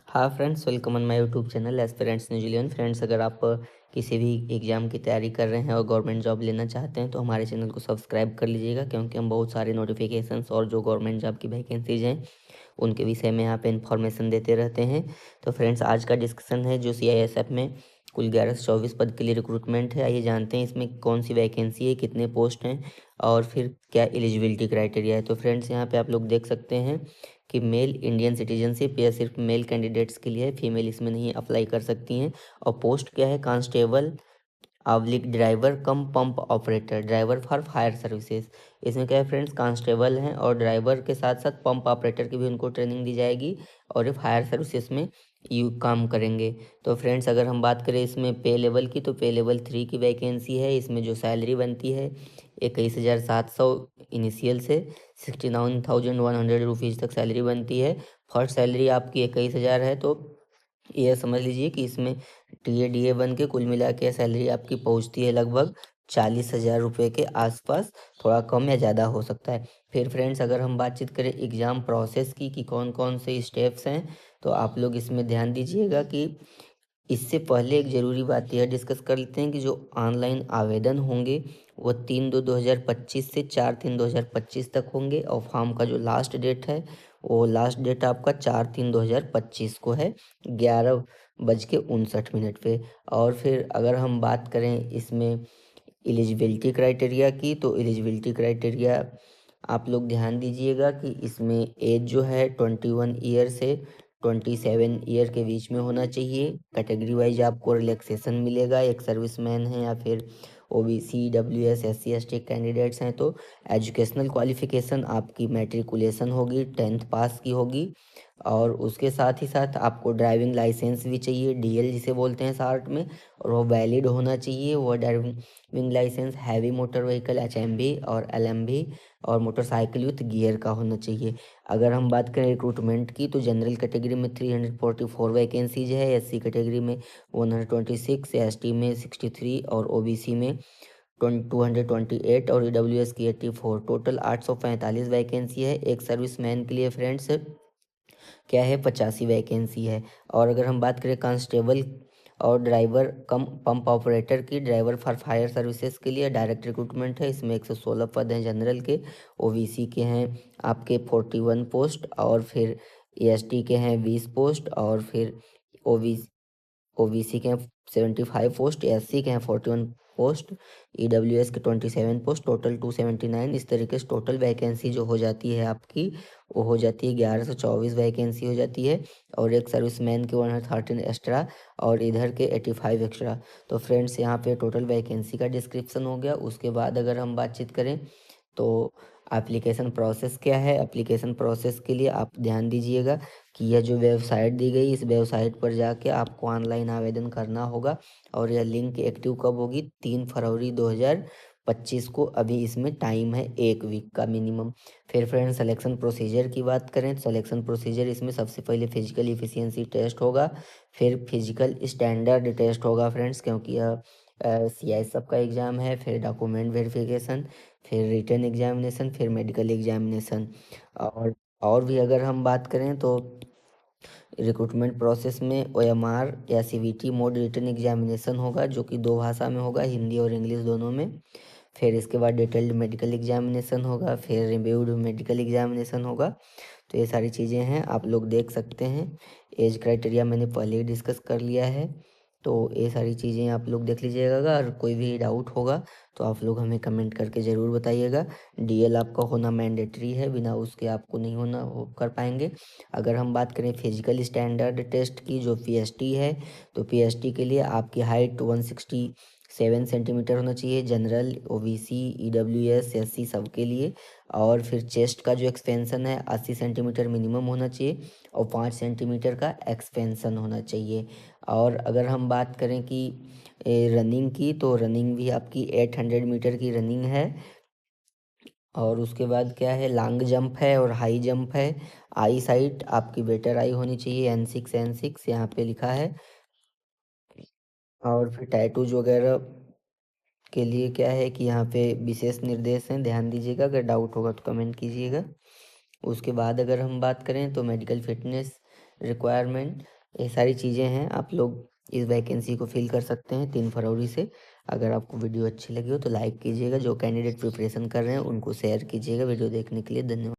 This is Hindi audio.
हाँ friends, welcome on my YouTube channel aspirants New Zealand. Friends, अगर आप किसी भी एग्ज़ाम की तैयारी कर रहे हैं और गवर्नमेंट जॉब लेना चाहते हैं तो हमारे चैनल को सब्सक्राइब कर लीजिएगा, क्योंकि हम बहुत सारे नोटिफिकेशंस और जो गवर्नमेंट जॉब की वैकेंसीज हैं उनके विषय में यहाँ पे इन्फॉर्मेशन देते रहते हैं। तो फ्रेंड्स, आज का डिस्कशन है जो CISF में कुल 1124 पद के लिए रिक्रूटमेंट है। आइए जानते हैं इसमें कौन सी वैकेंसी है, कितने पोस्ट हैं और फिर क्या एलिजिबिलिटी क्राइटेरिया है। तो फ्रेंड्स, यहाँ पे आप लोग देख सकते हैं कि मेल इंडियन सिटीजनशिप यह सिर्फ मेल कैंडिडेट्स के लिए है, फीमेल इसमें नहीं अप्लाई कर सकती हैं। और पोस्ट क्या है, constable driver come pump operator, driver for fire services. इसमें क्या है फ्रेंड्स, कांस्टेबल हैं और ड्राइवर के साथ साथ पंप ऑपरेटर की भी उनको ट्रेनिंग दी जाएगी और ये फायर सर्विसेज में यू काम करेंगे। तो फ्रेंड्स, अगर हम बात करें इसमें पे लेवल की, तो पे लेवल 3 की वैकेंसी है। इसमें जो सैलरी बनती है 21,700 इनिशियल से 69,100 रुपीज़ तक सैलरी बनती है। फर्स्ट सैलरी आपकी 21,000 है, तो यह समझ लीजिए कि इसमें DA बन के कुल मिला के सैलरी आपकी पहुंचती है लगभग 40,000 रुपये के आसपास। थोड़ा कम या ज़्यादा हो सकता है। फिर फ्रेंड्स, अगर हम बातचीत करें एग्ज़ाम प्रोसेस की कि कौन कौन से स्टेप्स हैं, तो आप लोग इसमें ध्यान दीजिएगा कि इससे पहले एक ज़रूरी बात यह डिस्कस कर लेते हैं कि जो ऑनलाइन आवेदन होंगे वो 3/2/2025 से 4/3/2025 तक होंगे और फॉर्म का जो लास्ट डेट है वो लास्ट डेट आपका 4/3/2025 को है 11:59 पे। और फिर अगर हम बात करें इसमें एलिजिबिलिटी क्राइटेरिया की, तो एलिजिबिलिटी क्राइटेरिया आप लोग ध्यान दीजिएगा कि इसमें एज जो है 21 ईयर से 27 ईयर के बीच में होना चाहिए। कैटेगरी वाइज आपको रिलैक्सेशन मिलेगा, एक सर्विसमैन है या फिर OBC EWS SC ST candidates हैं तो एजुकेशनल क्वालिफिकेशन आपकी मैट्रिकुलेशन होगी, 10th पास की होगी। और उसके साथ ही साथ आपको ड्राइविंग लाइसेंस भी चाहिए, DL जिसे बोलते हैं शॉर्ट में, और वो वैलिड होना चाहिए। वो driving licence heavy motor vehicle HMV और LMV और मोटरसाइकिल विथ गियर का होना चाहिए। अगर हम बात करें रिक्रूटमेंट की, तो जनरल कैटेगरी में 344 वैकेंसीज है, SC कैटेगरी में 126, ST में 63 और OBC में 228 और EWS की 84। टोटल 845 वैकेंसी है। एक सर्विसमैन के लिए फ्रेंड्स क्या है 85 वैकेंसी है। और अगर हम बात करें कांस्टेबल और ड्राइवर कम पंप ऑपरेटर की, ड्राइवर फॉर फायर सर्विसेज के लिए डायरेक्ट रिक्रूटमेंट है। इसमें 116 पद हैं जनरल के, OBC के हैं आपके 41 पोस्ट और फिर ST के हैं 20 पोस्ट और फिर OBC के हैं 75 पोस्ट, SC के हैं 41 पोस्ट, EWS के 27 पोस्ट, टोटल 279। इस तरीके से टोटल वैकेंसी जो हो जाती है आपकी वो हो जाती है 1124 वैकेंसी हो जाती है। और एक सर्विसमैन के 113 एक्स्ट्रा और इधर के 85 एक्स्ट्रा। तो फ्रेंड्स, यहाँ पे टोटल वैकेंसी का डिस्क्रिप्शन हो गया। उसके बाद अगर हम बातचीत करें तो एप्लीकेशन प्रोसेस क्या है। एप्लीकेशन प्रोसेस के लिए आप ध्यान दीजिएगा कि यह जो वेबसाइट दी गई, इस वेबसाइट पर जाके आपको ऑनलाइन आवेदन करना होगा। और यह लिंक एक्टिव कब होगी, 3 फरवरी 2025 को। अभी इसमें टाइम है 1 वीक का मिनिमम। फिर फ्रेंड्स, सिलेक्शन प्रोसीजर की बात करें तो सिलेक्शन प्रोसीजर इसमें सबसे पहले फिजिकल इफिशियंसी टेस्ट होगा, फिर फिजिकल स्टैंडर्ड टेस्ट होगा फ्रेंड्स, क्योंकि यह CISF का एग्ज़ाम है। फिर डॉक्यूमेंट वेरिफिकेशन, फिर रिटन एग्जामिनेशन, फिर मेडिकल एग्जामिनेशन। और भी अगर हम बात करें तो रिक्रूटमेंट प्रोसेस में OMR या CVT मोड रिटन एग्जामिनेशन होगा, जो कि 2 भाषा में होगा, हिंदी और इंग्लिश दोनों में। फिर इसके बाद डिटेल्ड मेडिकल एग्जामिनेशन होगा, फिर रिव्यूड मेडिकल एग्जामिनेशन होगा। तो ये सारी चीज़ें हैं, आप लोग देख सकते हैं। एज क्राइटेरिया मैंने पहले ही डिस्कस कर लिया है, तो ये सारी चीज़ें आप लोग देख लीजिएगा। अगर कोई भी डाउट होगा तो आप लोग हमें कमेंट करके ज़रूर बताइएगा। DL आपका होना मैंडेटरी है, बिना उसके आपको नहीं होना हो कर पाएंगे। अगर हम बात करें फिजिकल स्टैंडर्ड टेस्ट की, जो PST है, तो PST के लिए आपकी हाइट 167 सेंटीमीटर होना चाहिए, जनरल OBC EWS SC सब के लिए। और फिर चेस्ट का जो एक्सपेंसन है 80 सेंटीमीटर मिनिमम होना चाहिए और 5 सेंटीमीटर का एक्सपेंसन होना चाहिए। और अगर हम बात करें कि रनिंग की, तो रनिंग भी आपकी 800 मीटर की रनिंग है। और उसके बाद क्या है, लॉन्ग जंप है और हाई जंप है। आई साइट आपकी बेटर आई होनी चाहिए, N6 यहाँ पे लिखा है। और फिर टैटूज वगैरह के लिए क्या है कि यहाँ पे विशेष निर्देश हैं, ध्यान दीजिएगा। अगर डाउट होगा तो कमेंट कीजिएगा। उसके बाद अगर हम बात करें तो मेडिकल फिटनेस रिक्वायरमेंट, ये सारी चीज़ें हैं, आप लोग इस वैकेंसी को फिल कर सकते हैं 3 फरवरी से। अगर आपको वीडियो अच्छी लगी हो तो लाइक कीजिएगा, जो कैंडिडेट प्रिपरेशन कर रहे हैं उनको शेयर कीजिएगा। वीडियो देखने के लिए धन्यवाद।